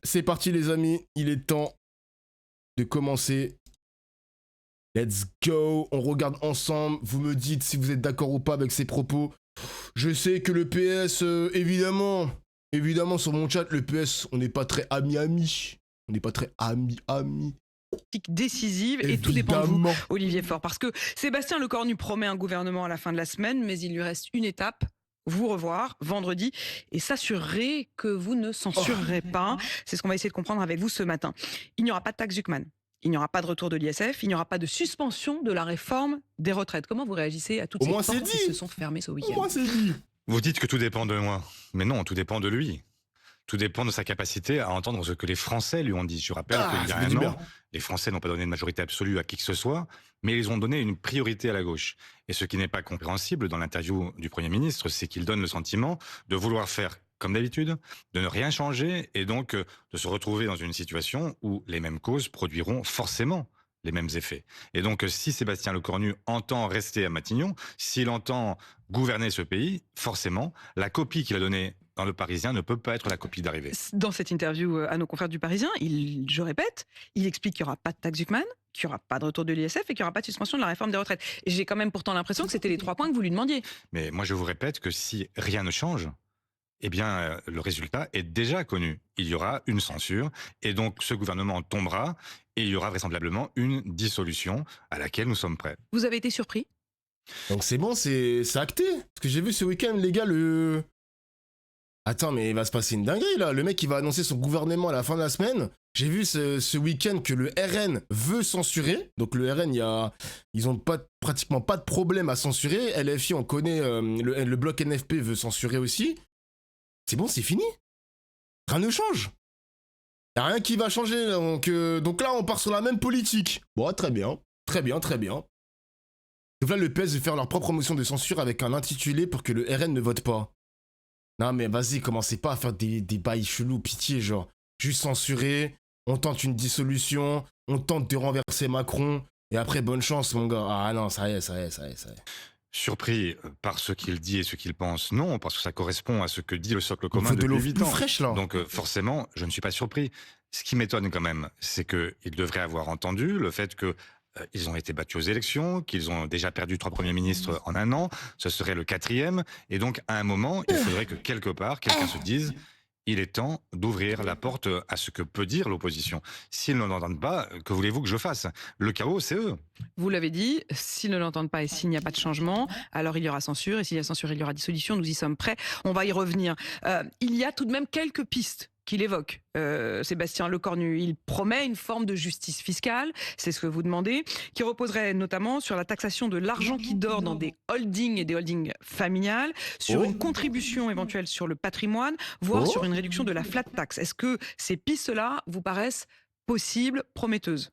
C'est parti les amis, il est temps de commencer. Let's go, on regarde ensemble, vous me dites si vous êtes d'accord ou pas avec ces propos. Je sais que le PS, évidemment sur mon chat, le PS, on n'est pas très amis. On n'est pas très amis. Décisive et tout dépend de vous, Olivier Faure, parce que Sébastien Lecornu promet un gouvernement à la fin de la semaine, mais il lui reste une étape. Vous revoir vendredi et s'assurer que vous ne censurerez pas. C'est ce qu'on va essayer de comprendre avec vous ce matin. Il n'y aura pas de taxe Zuckman. Il n'y aura pas de retour de l'ISF, il n'y aura pas de suspension de la réforme des retraites. Comment vous réagissez à toutes ces portes qui se sont fermées ce week-end ? Au moins c'est dit. Vous dites que tout dépend de moi. Mais non, tout dépend de lui. Tout dépend de sa capacité à entendre ce que les Français lui ont dit. Je rappelle qu'il y a un an, les Français n'ont pas donné de majorité absolue à qui que ce soit, mais ils ont donné une priorité à la gauche. Et ce qui n'est pas compréhensible dans l'interview du Premier ministre, c'est qu'il donne le sentiment de vouloir faire comme d'habitude, de ne rien changer et donc de se retrouver dans une situation où les mêmes causes produiront forcément les mêmes effets. Et donc, si Sébastien Lecornu entend rester à Matignon, s'il entend gouverner ce pays, forcément, la copie qu'il a donnée dans Le Parisien ne peut pas être la copie d'arrivée. Dans cette interview à nos confrères du Parisien, je répète, il explique qu'il n'y aura pas de taxe Zuckman, qu'il n'y aura pas de retour de l'ISF et qu'il n'y aura pas de suspension de la réforme des retraites. Et j'ai quand même pourtant l'impression que c'était les 3 points que vous lui demandiez. Mais moi, je vous répète que si rien ne change, eh bien, le résultat est déjà connu. Il y aura une censure, et donc ce gouvernement tombera, et il y aura vraisemblablement une dissolution à laquelle nous sommes prêts. Vous avez été surpris ? Donc c'est bon, c'est acté. Parce que j'ai vu ce week-end, les gars, Attends, mais il va se passer une dinguerie, là. Le mec, il va annoncer son gouvernement à la fin de la semaine. J'ai vu ce week-end que le RN veut censurer. Donc le RN, ils ont pratiquement pas de problème à censurer. LFI, on connaît, le bloc NFP veut censurer aussi. C'est bon, c'est fini. Rien ne change. Y a rien qui va changer. Donc là, on part sur la même politique. Bon, très bien. Donc là, le PS veut faire leur propre motion de censure avec un intitulé pour que le RN ne vote pas. Non mais vas-y, commencez pas à faire des bails chelous, pitié, genre. Juste censurer, on tente une dissolution, on tente de renverser Macron, et après, bonne chance, mon gars. Ah non, ça y est. Surpris par ce qu'il dit et ce qu'il pense, non, parce que ça correspond à ce que dit le socle commun depuis 8 ans. Fraîche, là. Donc forcément, je ne suis pas surpris. Ce qui m'étonne quand même, c'est qu'il devrait avoir entendu le fait que ils ont été battus aux élections, qu'ils ont déjà perdu 3 premiers ministres en un an, ce serait le 4e, et donc à un moment, il faudrait que quelque part, quelqu'un se dise, il est temps d'ouvrir la porte à ce que peut dire l'opposition. S'ils ne l'entendent pas, que voulez-vous que je fasse ? Le chaos, c'est eux. Vous l'avez dit, s'ils ne l'entendent pas et s'il n'y a pas de changement, alors il y aura censure, et s'il y a censure, il y aura dissolution, nous y sommes prêts, on va y revenir. Il y a tout de même quelques pistes qu'il évoque, Sébastien Lecornu. Il promet une forme de justice fiscale, c'est ce que vous demandez, qui reposerait notamment sur la taxation de l'argent qui dort dans des holdings et des holdings familiales, sur une contribution éventuelle sur le patrimoine, voire sur une réduction de la flat tax. Est-ce que ces pistes-là vous paraissent possibles, prometteuses ?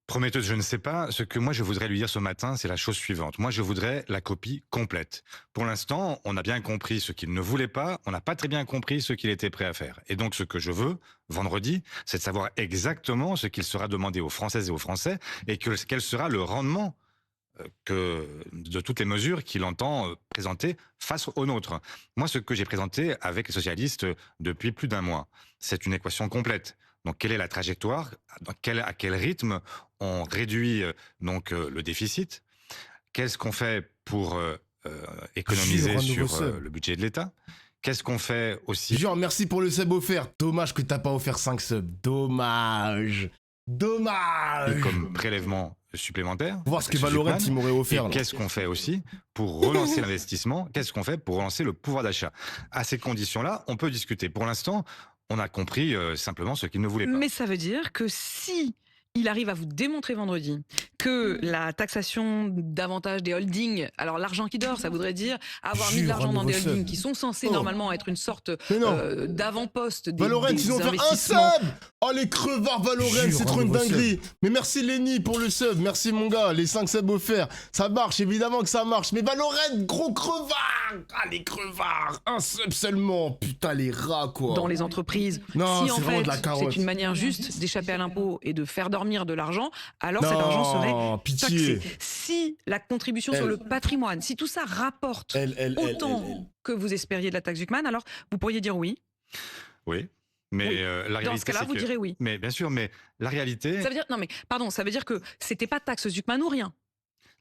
Prometteuse, je ne sais pas. Ce que moi je voudrais lui dire ce matin, c'est la chose suivante. Moi je voudrais la copie complète. Pour l'instant, on a bien compris ce qu'il ne voulait pas, on n'a pas très bien compris ce qu'il était prêt à faire. Et donc ce que je veux, vendredi, c'est de savoir exactement ce qu'il sera demandé aux Françaises et aux Français et quel sera le rendement de toutes les mesures qu'il entend présenter face aux nôtres. Moi, ce que j'ai présenté avec les socialistes depuis plus d'un mois, c'est une équation complète. Donc, quelle est la trajectoire ? À quel rythme on réduit le déficit ? Qu'est-ce qu'on fait pour économiser sur le budget de l'État ? Qu'est-ce qu'on fait aussi ? Genre, merci pour le sub offert. Dommage que t'as pas offert 5 subs. Dommage. Et comme prélèvement supplémentaire. Voir ce que Valorant il m'aurait offert. Et qu'est-ce qu'on fait aussi pour relancer l'investissement ? Qu'est-ce qu'on fait pour relancer le pouvoir d'achat ? À ces conditions-là, on peut discuter. Pour l'instant, on a compris simplement ce qu'il ne voulait pas. Mais ça veut dire que si il arrive à vous démontrer vendredi que la taxation davantage des holdings, alors l'argent qui dort, ça voudrait dire avoir mis de l'argent dans des holdings qui sont censés normalement être une sorte d'avant-poste des Valorant, ils ont fait un sub. Oh les crevards Valorant, c'est trop une dinguerie. Mais merci Lenny pour le sub, merci mon gars, les 5 subs offerts. Ça marche, évidemment que ça marche. Mais Valorant, gros crevard. Ah les crevards, un sub seulement. Putain les rats quoi. Dans les entreprises, non, si en fait c'est une manière juste d'échapper à l'impôt et de faire dormir de l'argent, alors cet argent serait taxé. Si la contribution sur le patrimoine, si tout ça rapporte autant que vous espériez de la taxe Zuckman, alors vous pourriez dire oui. Oui. Mais Oui. la Dans réalité, ce cas-là, c'est vous que... direz oui. Mais bien sûr, mais la réalité, Ça veut dire, non mais, pardon, ça veut dire que c'était pas taxe Zuckman ou rien.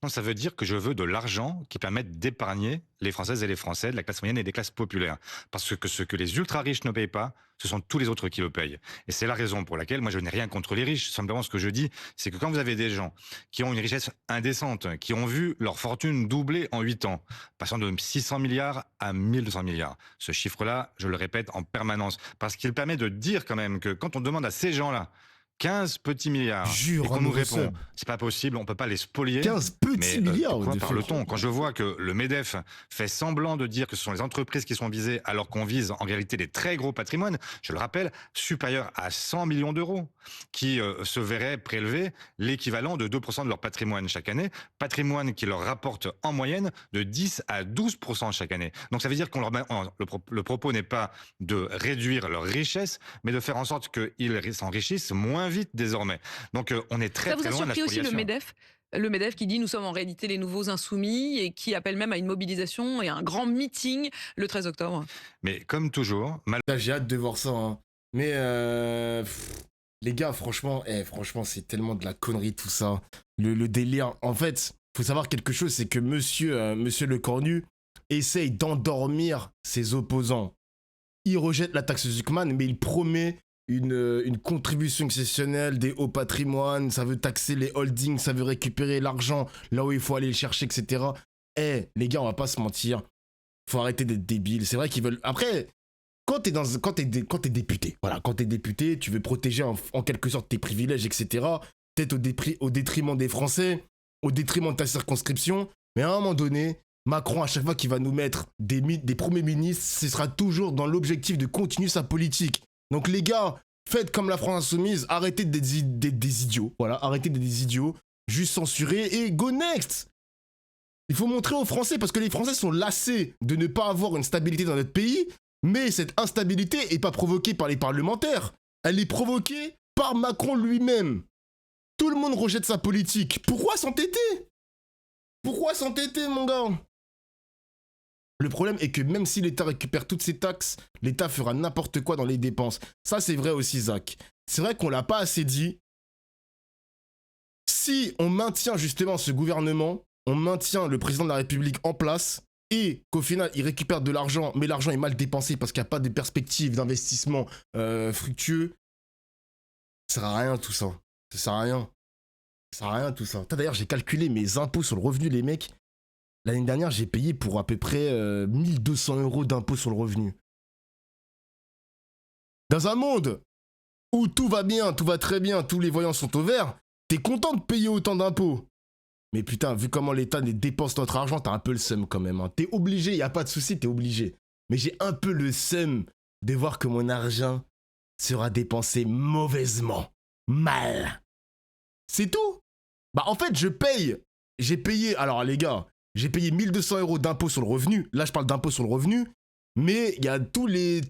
non, ça veut dire que je veux de l'argent qui permette d'épargner les Françaises et les Français de la classe moyenne et des classes populaires. Parce que ce que les ultra-riches ne payent pas, ce sont tous les autres qui le payent. Et c'est la raison pour laquelle moi je n'ai rien contre les riches. Simplement, ce que je dis, c'est que quand vous avez des gens qui ont une richesse indécente, qui ont vu leur fortune doubler en 8 ans, passant de 600 milliards à 1200 milliards, ce chiffre-là, je le répète en permanence, parce qu'il permet de dire quand même que quand on demande à ces gens-là 15 petits milliards Jure, et qu'on un nous nouveau répond sub. c'est pas possible, on peut pas les spolier. 15 petits Mais milliards, de quoi de fait. parle-t-on? Quand je vois que le MEDEF fait semblant de dire que ce sont les entreprises qui sont visées alors qu'on vise en réalité des très gros patrimoines, je le rappelle, supérieurs à 100 millions d'euros, qui se verraient prélever l'équivalent de 2% de leur patrimoine chaque année, patrimoine qui leur rapporte en moyenne de 10 à 12% chaque année. Donc ça veut dire qu'on leur le propos n'est pas de réduire leur richesse, mais de faire en sorte qu'ils s'enrichissent moins vite désormais. Donc on est très Ça vous très a loin de la surpris aussi spoliation. le MEDEF qui dit nous sommes en réalité les nouveaux insoumis et qui appelle même à une mobilisation et à un grand meeting le 13 octobre. Mais comme toujours, Là, j'ai hâte de voir ça. Hein. Mais les gars, franchement, franchement, c'est tellement de la connerie tout ça. Le délire. En fait, faut savoir quelque chose, c'est que monsieur Lecornu essaye d'endormir ses opposants. Il rejette la taxe Zuckman, mais il promet une contribution exceptionnelle des hauts patrimoines, ça veut taxer les holdings, ça veut récupérer l'argent là où il faut aller le chercher, etc. Les gars, on va pas se mentir, faut arrêter d'être débile. C'est vrai qu'ils veulent... Après, quand t'es député, voilà, quand t'es député, tu veux protéger en quelque sorte tes privilèges, etc. Peut-être au détriment des Français, au détriment de ta circonscription, mais à un moment donné, Macron, à chaque fois qu'il va nous mettre des premiers ministres, ce sera toujours dans l'objectif de continuer sa politique. Donc les gars, faites comme la France Insoumise, arrêtez d'être des idiots, voilà, arrêtez d'être des idiots, juste censurez et go next. Il faut montrer aux Français, parce que les Français sont lassés de ne pas avoir une stabilité dans notre pays, mais cette instabilité n'est pas provoquée par les parlementaires, elle est provoquée par Macron lui-même. Tout le monde rejette sa politique. Pourquoi s'entêter? Pourquoi s'entêter, mon gars? Le problème est que même si l'État récupère toutes ces taxes, l'État fera n'importe quoi dans les dépenses. Ça, c'est vrai aussi, Zach. C'est vrai qu'on l'a pas assez dit. Si on maintient justement ce gouvernement, on maintient le président de la République en place et qu'au final, il récupère de l'argent, mais l'argent est mal dépensé parce qu'il n'y a pas de perspective d'investissement fructueux, ça sert à rien tout ça. Ça sert à rien. Ça sert à rien tout ça. D'ailleurs, j'ai calculé mes impôts sur le revenu, les mecs. L'année dernière, j'ai payé pour à peu près 1200 € d'impôts sur le revenu. Dans un monde où tout va bien, tout va très bien, tous les voyants sont au vert, t'es content de payer autant d'impôts. Mais putain, vu comment l'État dépense notre argent, t'as un peu le seum quand même. Hein. T'es obligé, y a pas de souci, t'es obligé. Mais j'ai un peu le seum de voir que mon argent sera dépensé mauvaisement. Mal. C'est tout. Bah en fait, j'ai payé, alors les gars, j'ai payé 1200 € d'impôts sur le revenu. Là, je parle d'impôts sur le revenu. Mais il y a toutes les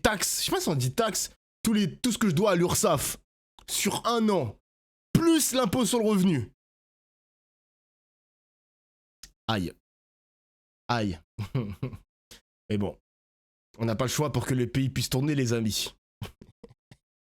taxes, je sais pas si on dit taxes, tout ce que je dois à l'URSSAF sur un an, plus l'impôt sur le revenu. Aïe. Aïe. Mais bon, on n'a pas le choix pour que le pays puisse tourner, les amis.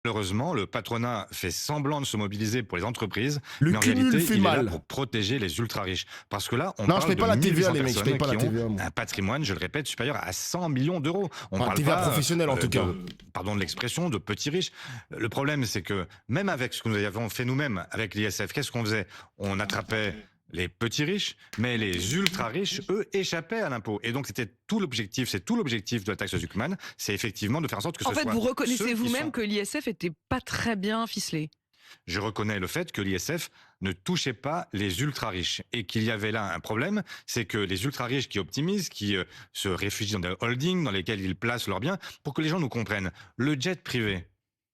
Malheureusement, le patronat fait semblant de se mobiliser pour les entreprises, Le mais en cumul réalité, fait il est mal. là pour protéger les ultra-riches. Parce que là, on Non, je parle paye de pas la TVA, 1800 les mecs, je paye pas la personnes qui TVA, ont moi. un patrimoine, je le répète, supérieur à 100 millions d'euros. On parle TVA pas, professionnelle, en tout cas. pardon de l'expression, de petits riches. Le problème, c'est que même avec ce que nous avons fait nous-mêmes avec l'ISF, qu'est-ce qu'on faisait? On attrapait les petits riches, mais les ultra riches, eux, échappaient à l'impôt. Et donc, c'est tout l'objectif de la taxe Zuckman, c'est effectivement de faire en sorte que En ce fait, soit vous reconnaissez ceux qui vous-même sont... que l'ISF était pas très bien ficelé. Je reconnais le fait que l'ISF ne touchait pas les ultra-riches et qu'il y avait là un problème, c'est que les ultra-riches qui optimisent, qui se réfugient dans des holdings dans lesquels ils placent leurs biens, pour que les gens nous comprennent, le jet privé,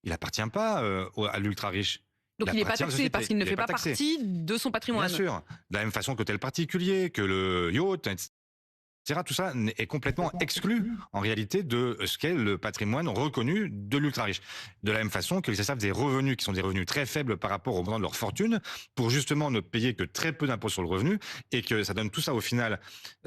il appartient pas à l'ultra-riche. Donc il n'est pas appartient à la taxé société. parce qu'il ne Il est fait pas taxé. partie de son patrimoine. Bien sûr, de la même façon que tel particulier, que le yacht, etc. Tout ça est complètement exclu en réalité de ce qu'est le patrimoine reconnu de l'ultra-riche. De la même façon que les savent des revenus qui sont des revenus très faibles par rapport au montant de leur fortune, pour justement ne payer que très peu d'impôts sur le revenu, et que ça donne tout ça au final.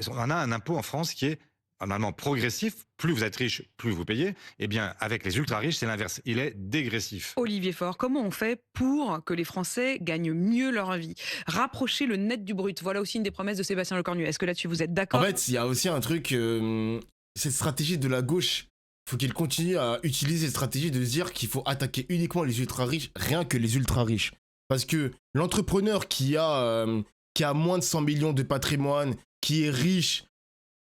On en a un impôt en France qui est normalement progressif, plus vous êtes riche, plus vous payez. Eh bien, avec les ultra-riches, c'est l'inverse. Il est dégressif. Olivier Faure, comment on fait pour que les Français gagnent mieux leur vie? Rapprocher le net du brut, voilà aussi une des promesses de Sébastien Lecornu. Est-ce que là-dessus vous êtes En d'accord? fait, il y a aussi un truc, cette stratégie de la gauche, faut qu'il continue à utiliser cette stratégie de se dire qu'il faut attaquer uniquement les ultra-riches, rien que les ultra-riches. Parce que l'entrepreneur qui a moins de 100 millions de patrimoine, qui est riche,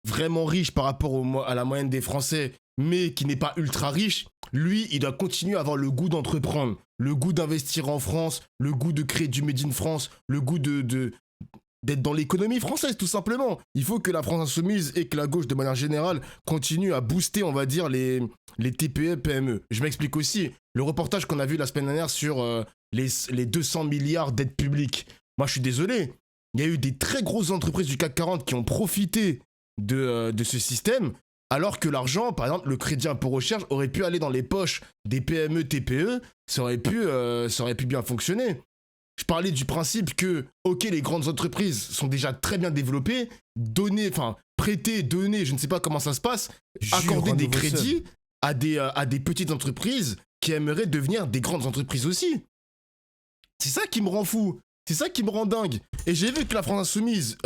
vraiment riche par rapport à la moyenne des Français, mais qui n'est pas ultra riche, lui, il doit continuer à avoir le goût d'entreprendre, le goût d'investir en France, le goût de créer du Made in France, le goût d'être dans l'économie française, tout simplement. Il faut que la France insoumise et que la gauche, de manière générale, continue à booster, on va dire, les TPE, PME. Je m'explique aussi. Le reportage qu'on a vu la semaine dernière sur les 200 milliards d'aides publiques. Moi, je suis désolé. Il y a eu des très grosses entreprises du CAC 40 qui ont profité de ce système, alors que l'argent, par exemple, le crédit impôt recherche aurait pu aller dans les poches des PME, TPE, ça aurait pu bien fonctionner. Je parlais du principe que, ok, les grandes entreprises sont déjà très bien développées, prêter, donner, je ne sais pas comment ça se passe, accorder des crédits à des petites entreprises qui aimeraient devenir des grandes entreprises aussi. C'est ça qui me rend fou, c'est ça qui me rend dingue. Et j'ai vu que la France Insoumise,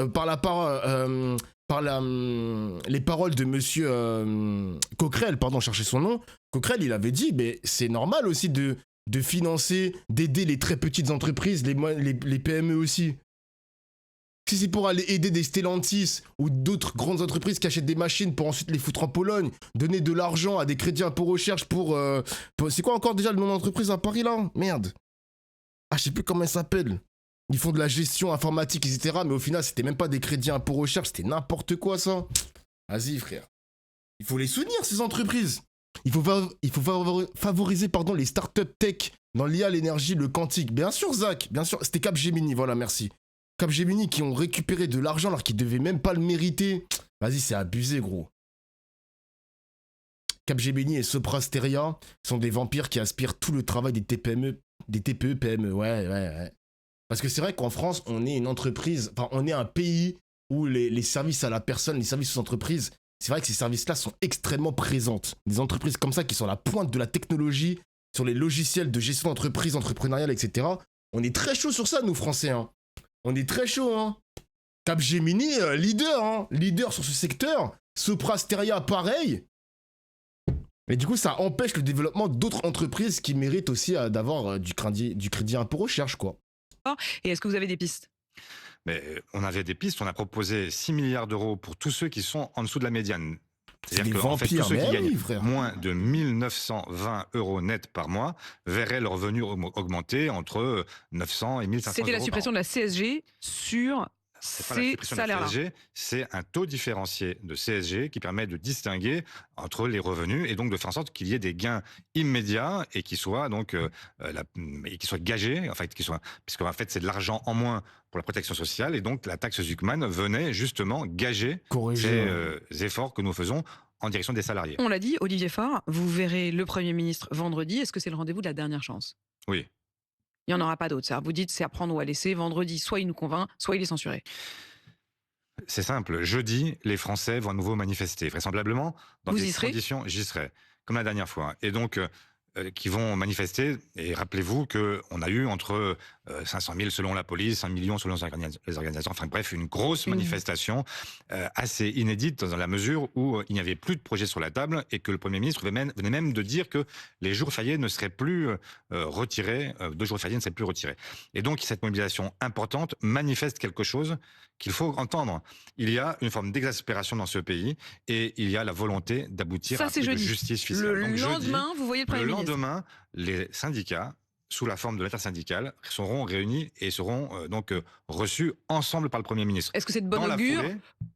les paroles de monsieur Coquerel, pardon, chercher son nom, Coquerel, il avait dit, mais c'est normal aussi de financer, d'aider les très petites entreprises, les PME aussi. Si c'est pour aller aider des Stellantis ou d'autres grandes entreprises qui achètent des machines pour ensuite les foutre en Pologne, donner de l'argent à des crédits impôt recherche pour c'est quoi encore déjà le nom d'entreprise à Paris là? Merde. Ah, je sais plus comment elle s'appelle. Ils font de la gestion informatique, etc. Mais au final, c'était même pas des crédits impôt recherche, c'était n'importe quoi ça. Vas-y frère. Il faut les soutenir ces entreprises. Il faut favoriser les startups tech dans l'IA, l'énergie, le quantique. Bien sûr, Zach, bien sûr. C'était Capgemini, voilà, merci. Capgemini qui ont récupéré de l'argent alors qu'ils devaient même pas le mériter. Vas-y, c'est abusé, gros. Capgemini et Soprasteria sont des vampires qui aspirent tout le travail des TPE, PME. Ouais. Parce que c'est vrai qu'en France, on est une entreprise, on est un pays où les services à la personne, les services aux entreprises, c'est vrai que ces services-là sont extrêmement présentes. Des entreprises comme ça qui sont à la pointe de la technologie, sur les logiciels de gestion d'entreprise, entrepreneuriale, etc. On est très chaud sur ça, nous, Français. Hein. On est très chaud. Hein. Capgemini, leader. Hein. Leader sur ce secteur. Soprasteria, pareil. Et du coup, ça empêche le développement d'autres entreprises qui méritent aussi d'avoir du crédit impôt recherche, quoi. Et est-ce que vous avez des pistes? Mais on avait des pistes, on a proposé 6 milliards d'euros pour tous ceux qui sont en dessous de la médiane. C'est-à-dire qu'en fait, tous ceux qui gagnent moins de 1920 euros net par mois verraient leur revenu augmenter entre 900 et 1500 euros. C'était la suppression de la CSG sur ces salaires-là. C'est un taux différencié de CSG qui permet de distinguer entre les revenus et donc de faire en sorte qu'il y ait des gains immédiats et qui soient donc gagés, en fait, puisque en fait c'est de l'argent en moins pour la protection sociale et donc la taxe Zuckman venait justement gager ces efforts que nous faisons en direction des salariés. On l'a dit, Olivier Faure, vous verrez le Premier ministre vendredi. Est-ce que c'est le rendez-vous de la dernière chance? Oui. Il n'y en aura pas d'autre, ça. Vous dites c'est à prendre ou à laisser. Vendredi, soit il nous convainc, soit il est censuré. C'est simple. Jeudi, les Français vont à nouveau manifester. Vraisemblablement, dans des conditions, j'y serai, comme la dernière fois. Et donc, qui vont manifester. Et rappelez-vous qu'on a eu entre 500 000 selon la police, 1 million selon les organisations. Enfin bref, une grosse manifestation assez inédite dans la mesure où il n'y avait plus de projet sur la table et que le Premier ministre venait même de dire que les jours fériés ne seraient plus retirés, 2 jours fériés ne seraient plus retirés. Et donc cette mobilisation importante manifeste quelque chose qu'il faut entendre. Il y a une forme d'exaspération dans ce pays et il y a la volonté d'aboutir à une justice fiscale. Le lendemain, vous voyez le Premier ministre. Le lendemain, les syndicats, sous la forme de l'intersyndicale, seront réunis et seront donc reçus ensemble par le Premier ministre. Est-ce que c'est de bonne augure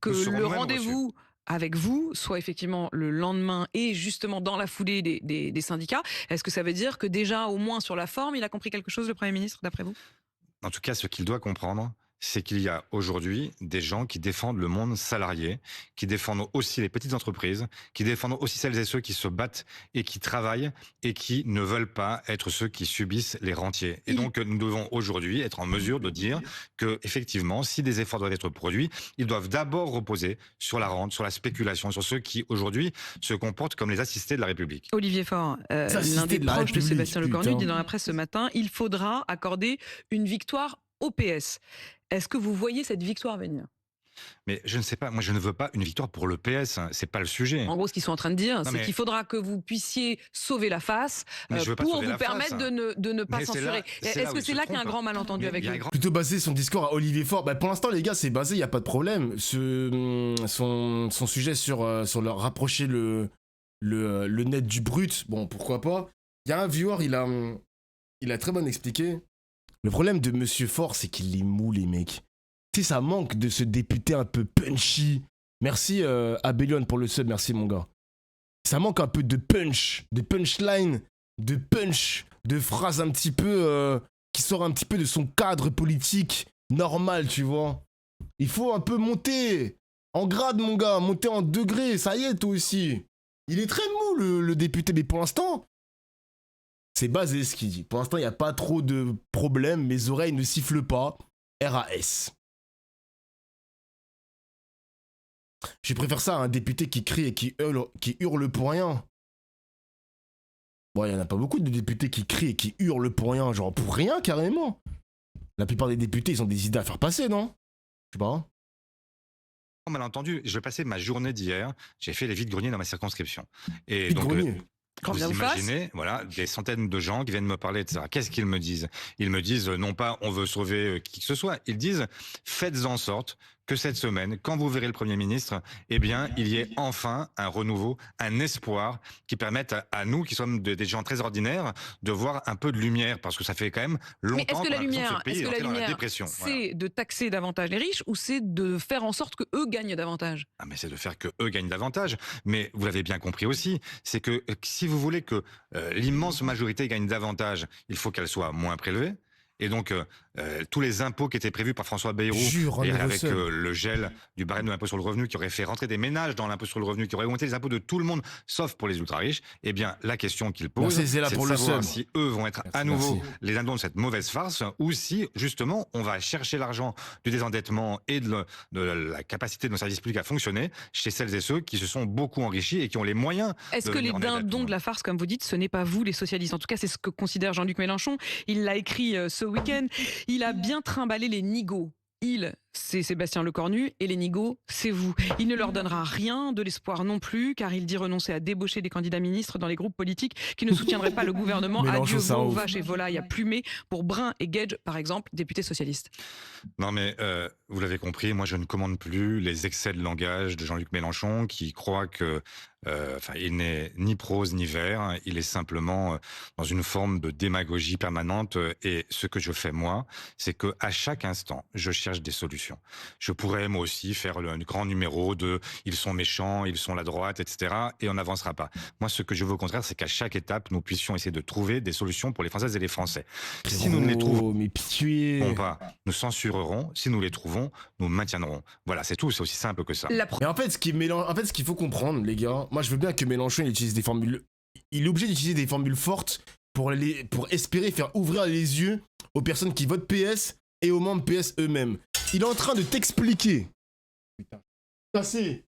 que le rendez-vous avec vous soit effectivement le lendemain et justement dans la foulée des syndicats? Est-ce que ça veut dire que déjà, au moins sur la forme, il a compris quelque chose, le Premier ministre, d'après vous? En tout cas, ce qu'il doit comprendre, c'est qu'il y a aujourd'hui des gens qui défendent le monde salarié, qui défendent aussi les petites entreprises, qui défendent aussi celles et ceux qui se battent et qui travaillent et qui ne veulent pas être ceux qui subissent les rentiers. Et donc, nous devons aujourd'hui être en mesure de dire que, effectivement, si des efforts doivent être produits, ils doivent d'abord reposer sur la rente, sur la spéculation, sur ceux qui, aujourd'hui, se comportent comme les assistés de la République. Olivier Faure, l'un des proches de Sébastien Lecornu, dit dans la presse ce matin, il faudra accorder une victoire au PS. Est-ce que vous voyez cette victoire venir ? Mais je ne sais pas, moi je ne veux pas une victoire pour le PS, c'est pas le sujet. En gros, ce qu'ils sont en train de dire, c'est mais- qu'il faudra que vous puissiez sauver la face Mais je veux pas pour sauver vous la permettre face. de ne pas Mais c'est censurer. là- c'est Est-ce là où que il c'est se là qu'il y a un trompe. grand malentendu avec Il y a vous un grand- Plutôt basé son discours à Olivier Faure. Bah, pour l'instant, les gars, c'est basé, il n'y a pas de problème. Son sujet sur le rapprocher le net du brut, bon, pourquoi pas. Il y a un viewer, il a très bien expliqué. Le problème de Monsieur Faure, c'est qu'il est mou, les mecs. Tu sais, ça manque de ce député un peu punchy. Merci Abelion pour le sub, merci mon gars. Ça manque un peu de punch, de punchline, de punch, de phrases un petit peu qui sort un petit peu de son cadre politique normal, tu vois. Il faut un peu monter en grade, mon gars, monter en degré, ça y est, toi aussi. Il est très mou, le député, mais pour l'instant, c'est basé ce qu'il dit. Pour l'instant, il n'y a pas trop de problèmes, mes oreilles ne sifflent pas. RAS. Je préfère ça à un député qui crie et qui hurle pour rien. Bon, il n'y en a pas beaucoup de députés qui crient et qui hurlent pour rien, genre pour rien carrément. La plupart des députés, ils ont des idées à faire passer, non? Je sais pas. Malentendu, je passais ma journée d'hier, j'ai fait les vides-greniers dans ma circonscription. Et Vide donc, grenier. Quand vous bien vous fasse. imaginez, voilà, des centaines de gens qui viennent me parler de ça. Qu'est-ce qu'ils me disent? Ils me disent non pas on veut sauver qui que ce soit, ils disent faites en sorte que cette semaine, quand vous verrez le Premier ministre, eh bien, il y ait enfin un renouveau, un espoir qui permette à nous, qui sommes des gens très ordinaires, de voir un peu de lumière, parce que ça fait quand même Mais longtemps est-ce que qu'on la a l'impression que lumière, ce pays est entré dans la dépression. Voilà. c'est de taxer davantage les riches ou c'est de faire en sorte que eux gagnent davantage? Ah, mais c'est de faire que eux gagnent davantage. Mais vous l'avez bien compris aussi, c'est que si vous voulez que l'immense majorité gagne davantage, il faut qu'elle soit moins prélevée. Et donc, tous les impôts qui étaient prévus par François Bayrou, Jure, et un avec nouveau le gel du barème de l'impôt sur le revenu, qui aurait fait rentrer des ménages dans l'impôt sur le revenu, qui aurait augmenté les impôts de tout le monde, sauf pour les ultra-riches, eh bien, la question qu'ils posent, Merci, c'est là de pour le savoir sub. si eux vont être à Merci, nouveau merci. les indons de cette mauvaise farce, ou si, justement, on va chercher l'argent du désendettement et de la capacité de nos services publics à fonctionner chez celles et ceux qui se sont beaucoup enrichis et qui ont les moyens. Est-ce de que les venir en aide à tout le dindons monde. de la farce, comme vous dites, ce n'est pas vous, les socialistes? En tout cas, c'est ce que considère Jean-Luc Mélenchon. Il l'a écrit ce week-end. Il a bien trimballé les nigauds. Il, c'est Sébastien Lecornu, et les nigauds, c'est vous. Il ne leur donnera rien, de l'espoir non plus, car il dit renoncer à débaucher des candidats ministres dans les groupes politiques qui ne soutiendraient pas le gouvernement. Mélenchon, Adieu ça vos ouf. vaches et volailles à plumer pour Brun et Gage, par exemple, députés socialistes. Non mais vous l'avez compris, moi je ne commande plus les excès de langage de Jean-Luc Mélenchon qui croit que il n'est ni prose ni vert, il est simplement dans une forme de démagogie permanente et ce que je fais moi, c'est que à chaque instant, je cherche des solutions. Je pourrais moi aussi faire le grand numéro de ils sont méchants, ils sont la droite, etc. et on n'avancera pas. Moi ce que je veux au contraire, c'est qu'à chaque étape, nous puissions essayer de trouver des solutions pour les Françaises et les Français. Si nous ne les trouvons mais pitié. pas, nous censurerons. Si nous les trouvons, nous maintiendrons. Voilà, c'est tout. C'est aussi simple que ça. Mais en fait, ce qu'il faut comprendre, les gars, moi je veux bien que Mélenchon il utilise des formules. Il est obligé d'utiliser des formules fortes pour espérer faire ouvrir les yeux aux personnes qui votent PS et aux membres PS eux-mêmes. Il est en train de t'expliquer. Putain. Cassé.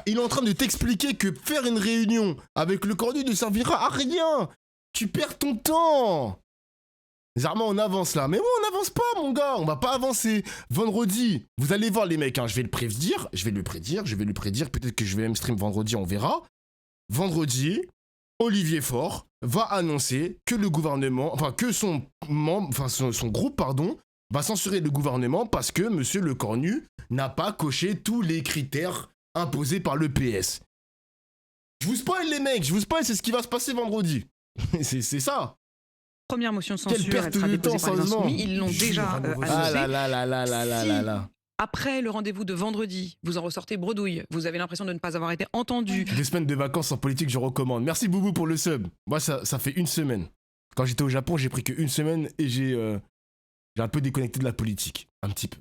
Il est en train de t'expliquer que faire une réunion avec le Cornu ne servira à rien. Tu perds ton temps. Zarma, on avance là. Mais ouais, on n'avance pas, mon gars. On va pas avancer. Vendredi, vous allez voir, les mecs. Hein, je vais le prédire. Peut-être que je vais même stream vendredi, on verra. Vendredi, Olivier Faure va annoncer que le gouvernement, enfin, que son groupe, pardon, va censurer le gouvernement parce que Monsieur Lecornu n'a pas coché tous les critères imposés par le PS. Je vous spoil, les mecs. C'est ce qui va se passer vendredi. c'est ça. Première motion de Quelle censure, elle perte sera de déposée temps, par les sérieusement. Insoumis. Ils l'ont déjà annoncé. Ah là. Après le rendez-vous de vendredi, vous en ressortez bredouille. Vous avez l'impression de ne pas avoir été entendu. 2 semaines de vacances en politique, je recommande. Merci Boubou pour le sub. Moi, ça fait 1 semaine. Quand j'étais au Japon, j'ai pris que 1 semaine et j'ai J'ai un peu déconnecté de la politique, un petit peu.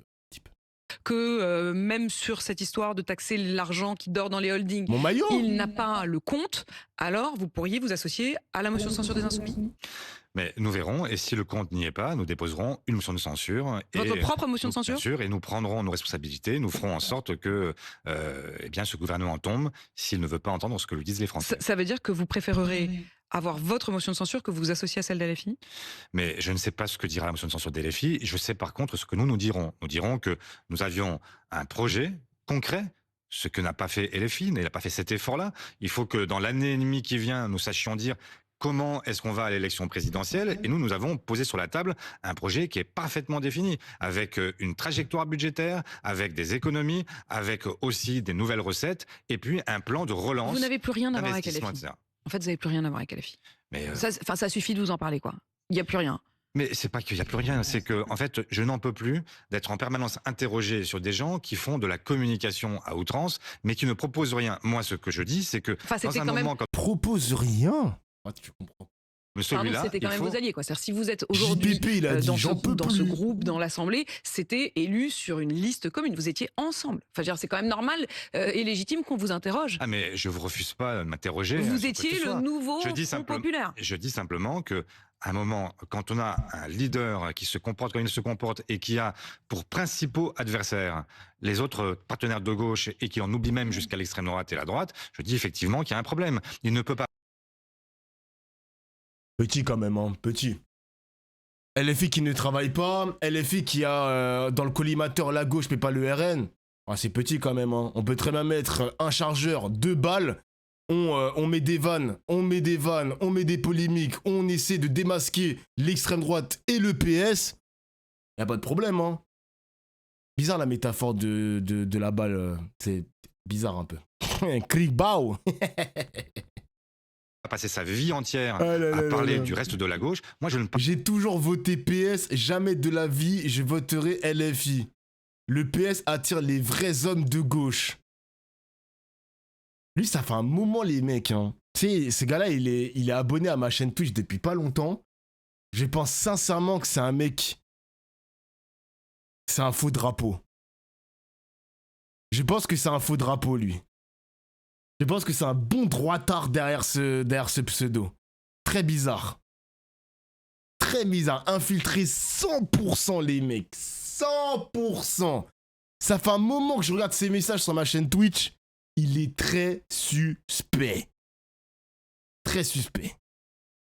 Que même sur cette histoire de taxer l'argent qui dort dans les holdings, Mon maillot. il n'a pas le compte, alors vous pourriez vous associer à la motion de censure des Insoumis. Mais nous verrons, et si le compte n'y est pas, nous déposerons une motion de censure. Votre propre motion de censure ? Bien sûr, et nous prendrons nos responsabilités, nous ferons en sorte que eh bien, ce gouvernement tombe s'il ne veut pas entendre ce que lui disent les Français. Ça veut dire que vous préférerez avoir votre motion de censure que vous associer à celle d'LFI ? Mais je ne sais pas ce que dira la motion de censure des LFI. Je sais par contre ce que nous dirons. Nous dirons que nous avions un projet concret, ce que n'a pas fait LFI, n'a pas fait cet effort-là. Il faut que dans l'année et demie qui vient, nous sachions dire comment est-ce qu'on va à l'élection présidentielle. Et nous avons posé sur la table un projet qui est parfaitement défini, avec une trajectoire budgétaire, avec des économies, avec aussi des nouvelles recettes, et puis un plan de relance. Vous n'avez plus rien à voir avec d'investissement, LFI. etc. En fait, vous n'avez plus rien à voir avec LFI. Mais Ça suffit de vous en parler, quoi. Il n'y a plus rien. Mais c'est pas qu'il n'y a plus rien, c'est que en fait, je n'en peux plus d'être en permanence interrogé sur des gens qui font de la communication à outrance, mais qui ne proposent rien. Moi, ce que je dis, c'est que dans un moment comme Propose rien. Ah, tu comprends. celui-là, c'était quand même il faut... vos alliés, quoi. C'est-à-dire, si vous êtes aujourd'hui JPP, il a dit, dans ce plus. groupe, dans l'Assemblée, c'était élu sur une liste commune. Vous étiez ensemble. Enfin, je veux dire, c'est quand même normal et légitime qu'on vous interroge. Ah mais je vous refuse pas de m'interroger. Vous étiez le nouveau Front populaire. Je dis simplement que à un moment, quand on a un leader qui se comporte comme il se comporte et qui a pour principaux adversaires les autres partenaires de gauche et qui en oublie même jusqu'à l'extrême droite et la droite, je dis effectivement qu'il y a un problème. Il ne peut pas. Petit quand même, hein, petit. LFI qui ne travaille pas, LFI qui a dans le collimateur la gauche mais pas le RN. Ah, c'est petit quand même, hein. On peut très bien mettre un chargeur, 2 balles, on met des vannes, on met des polémiques, on essaie de démasquer l'extrême droite et le PS. Y a pas de problème, hein. Bizarre la métaphore de la balle, c'est bizarre un peu. Kriegbau. Passer sa vie entière à parler du reste de la gauche. Moi, je ne. J'ai toujours voté PS, jamais de la vie je voterai LFI. Le PS attire les vrais hommes de gauche. Lui, ça fait un moment, les mecs. Hein. Tu sais, ce gars-là, il est abonné à ma chaîne Twitch depuis pas longtemps. Je pense sincèrement que c'est un mec. C'est un faux drapeau. Je pense que c'est un faux drapeau, lui. Je pense que c'est un bon droitard derrière ce pseudo. Très bizarre. Très bizarre. Infiltré 100% les mecs. 100%. Ça fait un moment que je regarde ses messages sur ma chaîne Twitch. Il est très suspect. Très suspect.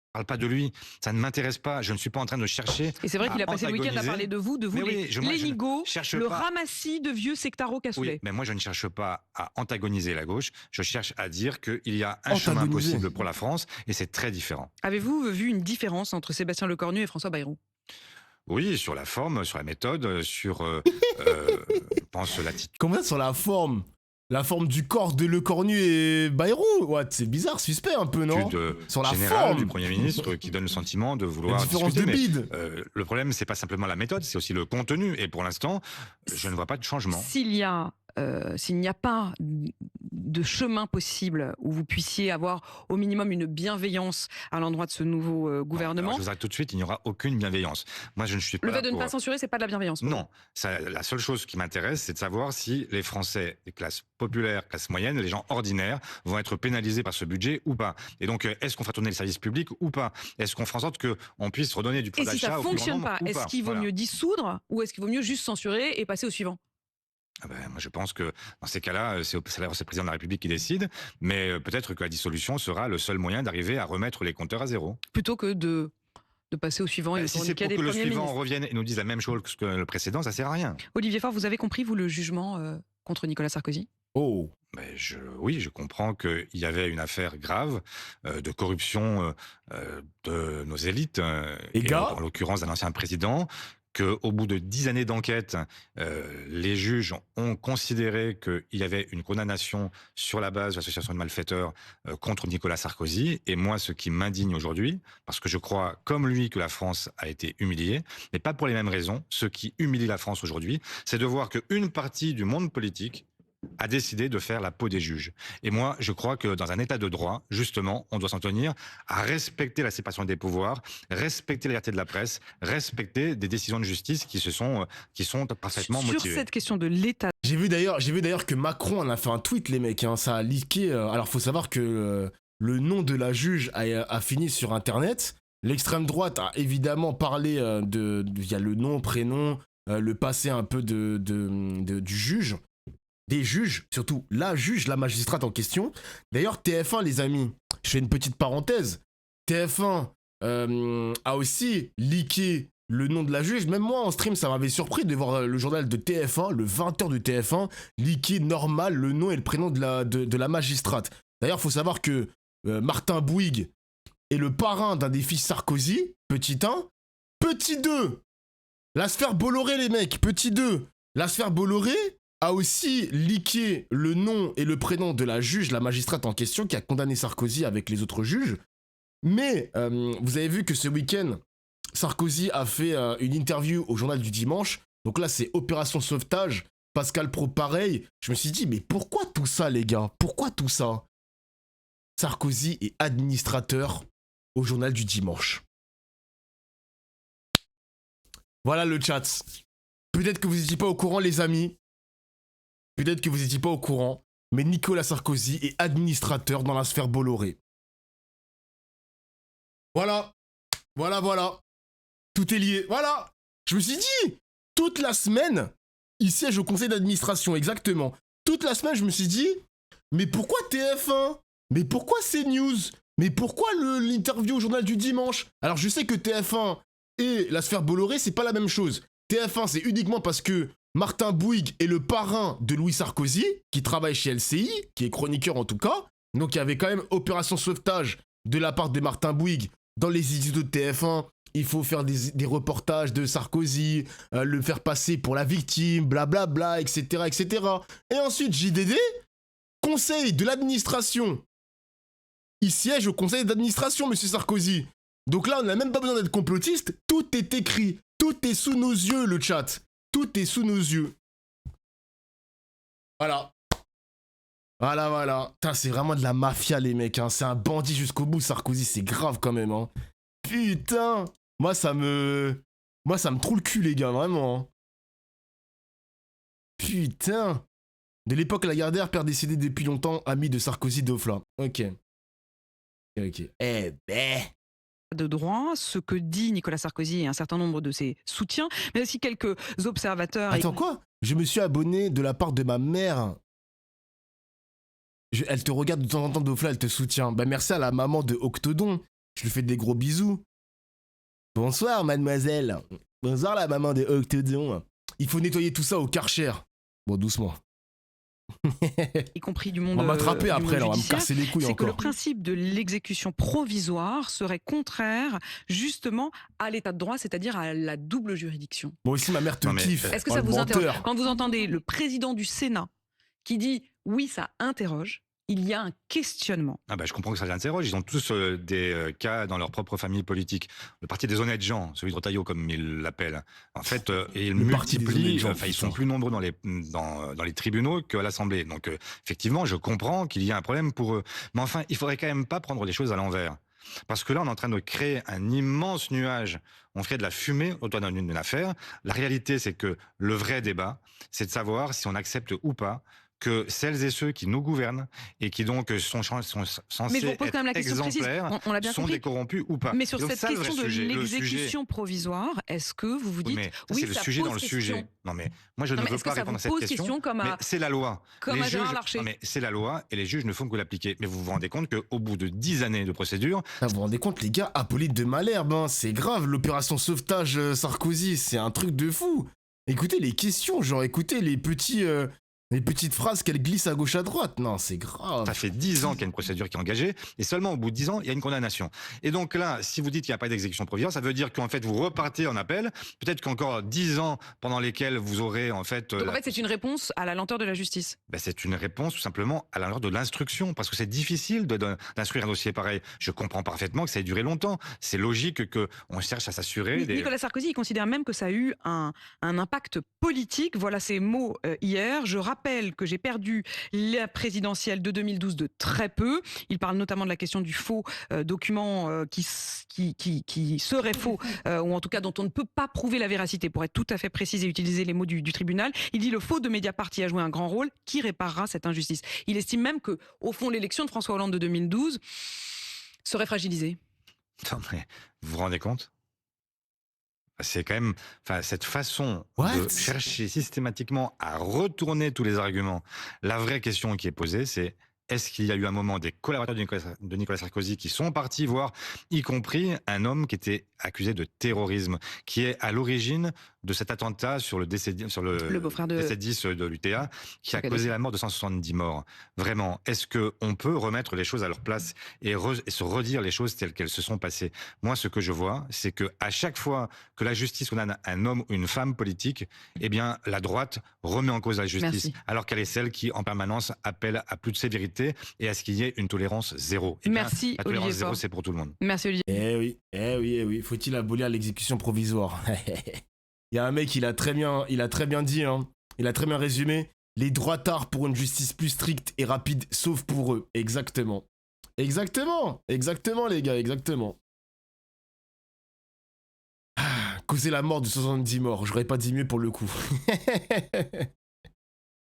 Je parle pas de lui, ça ne m'intéresse pas, je ne suis pas en train de chercher. Et c'est vrai qu'il a passé le week-end à parler de vous les nigauds, le ramassis de vieux sectaro cassoulet. Oui, mais moi je ne cherche pas à antagoniser la gauche, je cherche à dire qu'il y a un chemin possible pour la France et c'est très différent. Avez-vous vu une différence entre Sébastien Lecornu et François Bayrou ? Oui, sur la forme, sur la méthode, sur, je pense, l'attitude. Comment sur la forme ? La forme du corps de Lecornu et Bayrou. Ouais, c'est bizarre, suspect un peu, non ? Sur la forme du Premier ministre qui donne le sentiment de vouloir discuter. De bide. Le problème, c'est pas simplement la méthode, c'est aussi le contenu. Et pour l'instant, je ne vois pas de changement. S'il n'y a pas de chemin possible où vous puissiez avoir au minimum une bienveillance à l'endroit de ce nouveau gouvernement. Je vous arrête tout de suite, il n'y aura aucune bienveillance. Moi, je ne suis pas. Le fait de ne pas censurer, c'est pas de la bienveillance. Non, la seule chose qui m'intéresse, c'est de savoir si les Français, les classes populaires, classes moyennes, les gens ordinaires, vont être pénalisés par ce budget ou pas. Et donc, est-ce qu'on fera tourner le service public ou pas ? Est-ce qu'on fera en sorte qu'on puisse redonner du pouvoir d'achat au plus grand nombre ? Et si ça fonctionne pas, est-ce qu'il vaut mieux dissoudre ou est-ce qu'il vaut mieux juste censurer et passer au suivant ? Moi, je pense que dans ces cas-là, c'est le président de la République qui décide, mais peut-être que la dissolution sera le seul moyen d'arriver à remettre les compteurs à zéro. Plutôt que de passer au suivant. Et si c'est pour que le suivant revienne et nous dise la même chose que le précédent, ça sert à rien. Olivier Faure, vous avez compris, vous, le jugement contre Nicolas Sarkozy ? Oh. Oui, je comprends qu'il y avait une affaire grave de corruption de nos élites, et en l'occurrence d'un ancien président, qu'au bout de 10 années d'enquête, les juges ont considéré qu'il y avait une condamnation sur la base de l'association de malfaiteurs contre Nicolas Sarkozy. Et moi, ce qui m'indigne aujourd'hui, parce que je crois, comme lui, que la France a été humiliée, mais pas pour les mêmes raisons. Ce qui humilie la France aujourd'hui, c'est de voir qu'une partie du monde politique a décidé de faire la peau des juges. Et moi, je crois que dans un état de droit, justement, on doit s'en tenir à respecter la séparation des pouvoirs, respecter la liberté de la presse, respecter des décisions de justice qui sont parfaitement Sur motivées. cette question de l'état J'ai vu d'ailleurs que Macron en a fait un tweet, les mecs, hein, ça a leaké. Alors faut savoir que le nom de la juge a fini sur internet. L'extrême droite a évidemment parlé il y a le nom, prénom, le passé un peu du juge, des juges, surtout la juge, la magistrate en question. D'ailleurs, TF1, les amis, je fais une petite parenthèse. TF1 a aussi leaké le nom de la juge. Même moi en stream, ça m'avait surpris de voir le journal de TF1, le 20h de TF1, leaker normal le nom et le prénom de la magistrate. D'ailleurs, faut savoir que Martin Bouygues est le parrain d'un des fils Sarkozy, petit 1. Petit 2, la sphère Bolloré, les mecs, petit 2. La sphère Bolloré a aussi leaké le nom et le prénom de la juge, la magistrate en question, qui a condamné Sarkozy avec les autres juges. Mais vous avez vu que ce week-end, Sarkozy a fait une interview au journal du dimanche. Donc là, c'est Opération Sauvetage. Pascal Pro, pareil. Je me suis dit, mais pourquoi tout ça, les gars? Pourquoi tout ça? Sarkozy est administrateur au journal du dimanche. Voilà le chat. Peut-être que vous n'étiez pas au courant, les amis. Peut-être que vous n'étiez pas au courant. Mais Nicolas Sarkozy est administrateur dans la sphère Bolloré. Voilà. Voilà. Tout est lié. Voilà. Je me suis dit, toute la semaine, il siège au conseil d'administration, exactement. Toute la semaine, je me suis dit, mais pourquoi TF1? Mais pourquoi CNews? Mais pourquoi l'interview au journal du dimanche? Alors, je sais que TF1 et la sphère Bolloré, c'est pas la même chose. TF1, c'est uniquement parce que Martin Bouygues est le parrain de Louis Sarkozy, qui travaille chez LCI, qui est chroniqueur en tout cas. Donc, il y avait quand même Opération Sauvetage de la part de Martin Bouygues dans les éditos de TF1. Il faut faire des reportages de Sarkozy, le faire passer pour la victime, blablabla, etc., etc. Et ensuite, JDD, conseil de l'administration. Il siège au conseil d'administration, monsieur Sarkozy. Donc là, on n'a même pas besoin d'être complotiste. Tout est écrit. Tout est sous nos yeux, le chat. Tout est sous nos yeux. Voilà. Voilà. Putain, c'est vraiment de la mafia, les mecs. Hein. C'est un bandit jusqu'au bout, Sarkozy. C'est grave quand même. Hein. Putain. Moi, ça me trouve le cul, les gars, vraiment. Hein. Putain. De l'époque Lagardère, père décédé depuis longtemps, ami de Sarkozy Dofla. Ok. Eh ben. de droit, ce que dit Nicolas Sarkozy et un certain nombre de ses soutiens, mais aussi quelques observateurs. Attends, quoi? Je me suis abonné de la part de ma mère. Elle te regarde de temps en temps, Dofla, elle te soutient. Bah merci à la maman de Octodon. Je lui fais des gros bisous. Bonsoir, mademoiselle. Bonsoir, la maman de Octodon. Il faut nettoyer tout ça au Karcher. Bon, doucement. Y compris du monde. On va m'attraper après, là, on va me judiciaire, casser les couilles c'est encore. que le principe de l'exécution provisoire serait contraire justement à l'état de droit, c'est-à-dire à la double juridiction. Moi aussi, ma mère te kiffe. Est-ce que Oh, ça le vous interroge? menteur. Quand vous entendez le président du Sénat qui dit oui, ça interroge, il y a un questionnement. Ah bah, je comprends que ça les interroge. Ils ont tous des cas dans leur propre famille politique. Le parti des honnêtes gens, celui de Retailleau comme ils l'appellent. En fait, ils multiplient. Ils sont plus nombreux dans les tribunaux qu'à l'Assemblée. Donc effectivement, je comprends qu'il y a un problème pour eux. Mais enfin, il faudrait quand même pas prendre les choses à l'envers. Parce que là, on est en train de créer un immense nuage. On crée de la fumée autour d'une affaire. La réalité, c'est que le vrai débat, c'est de savoir si on accepte ou pas que celles et ceux qui nous gouvernent et qui donc sont censés être exemplaires on l'a bien sont compris. des corrompus ou pas. Mais sur donc, cette ça, question de l'exécution provisoire, est-ce que vous vous dites oui, c'est le ça sujet pose dans le question. sujet. Non mais moi je ne veux pas répondre à cette question. Comme mais c'est la loi. Comme à Gérard Larcher. Non, mais c'est la loi et les juges ne font que l'appliquer. Mais vous vous rendez compte qu'au bout de 10 années de procédure, vous vous rendez compte, les gars, Hippolyte de Malherbe, hein, c'est grave, l'opération sauvetage Sarkozy, c'est un truc de fou. Écoutez les questions, genre écoutez les petites phrases qu'elle glisse à gauche à droite. Non, c'est grave. Ça fait 10 ans qu'il y a une procédure qui est engagée, et seulement au bout de 10 ans, il y a une condamnation. Et donc là, si vous dites qu'il n'y a pas d'exécution provisoire, ça veut dire qu'en fait, vous repartez en appel, peut-être qu'encore 10 ans pendant lesquels vous aurez en fait... Donc en fait, c'est une réponse à la lenteur de la justice. Ben, c'est une réponse tout simplement à la lenteur de l'instruction, parce que c'est difficile d'instruire un dossier pareil. Je comprends parfaitement que ça ait duré longtemps. C'est logique qu'on cherche à s'assurer... Nicolas Sarkozy, il considère même que ça a eu un impact politique. Voilà ses mots hier. Je rappelle rappelle que j'ai perdu la présidentielle de 2012 de très peu. Il parle notamment de la question du faux document qui serait faux, ou en tout cas dont on ne peut pas prouver la véracité, pour être tout à fait précis et utiliser les mots du tribunal. Il dit le faux de Mediapart y a joué un grand rôle. Qui réparera cette injustice? Il estime même que, au fond, l'élection de François Hollande de 2012 serait fragilisée. Non, mais vous vous rendez compte? C'est quand même, enfin, cette façon What? de chercher systématiquement à retourner tous les arguments. La vraie question qui est posée, c'est est-ce qu'il y a eu un moment des collaborateurs de Nicolas Sarkozy qui sont partis voir, y compris un homme qui était accusé de terrorisme, qui est à l'origine de cet attentat sur le beau-frère de DC-10 de l'UTA, qui a Kadhafi. causé la mort de 170 morts. Vraiment, est-ce qu'on peut remettre les choses à leur place et se redire les choses telles qu'elles se sont passées? Moi, ce que je vois, c'est que à chaque fois que la justice condamne un homme ou une femme politique, eh bien, la droite remet en cause la justice, Merci. alors qu'elle est celle qui, en permanence, appelle à plus de sévérité et à ce qu'il y ait une tolérance zéro. Eh bien, Merci, la tolérance Olivier zéro, Faure. c'est pour tout le monde. Merci Olivier. Eh oui. Faut-il abolir l'exécution provisoire? Il y a un mec, il a très bien dit, hein. Il a très bien résumé. Les droitards pour une justice plus stricte et rapide, sauf pour eux. Exactement, les gars, exactement. Causer la mort de 70 morts, j'aurais pas dit mieux pour le coup.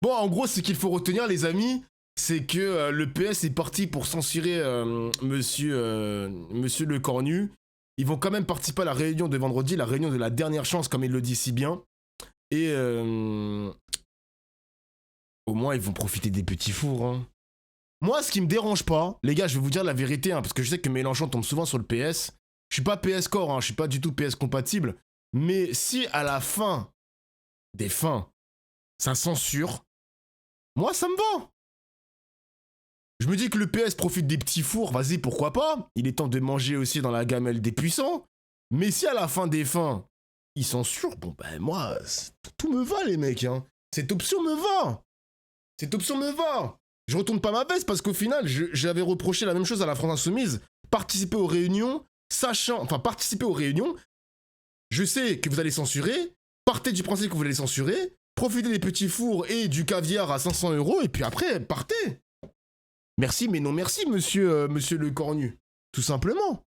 Bon, en gros, ce qu'il faut retenir, les amis, c'est que le PS est parti pour censurer monsieur Le Cornu. Ils vont quand même participer à la réunion de vendredi, la réunion de la dernière chance, comme il le dit si bien. Et au moins, ils vont profiter des petits fours. Hein. Moi, ce qui me dérange pas, les gars, je vais vous dire la vérité, hein, parce que je sais que Mélenchon tombe souvent sur le PS. Je suis pas PS Core, hein, je suis pas du tout PS compatible. Mais si à la fin des fins, ça censure, moi, ça me va. Je me dis que le PS profite des petits fours, vas-y, pourquoi pas? Il est temps de manger aussi dans la gamelle des puissants. Mais si à la fin des fins, ils censurent, bon ben moi, tout me va les mecs. Hein. Cette option me va. Je retourne pas ma veste parce qu'au final, j'avais reproché la même chose à la France Insoumise. Participer aux réunions, je sais que vous allez censurer, partez du principe que vous allez censurer, profitez des petits fours et du caviar à 500 €, et puis après, partez. Merci, mais non merci, monsieur Le Cornu. Tout simplement.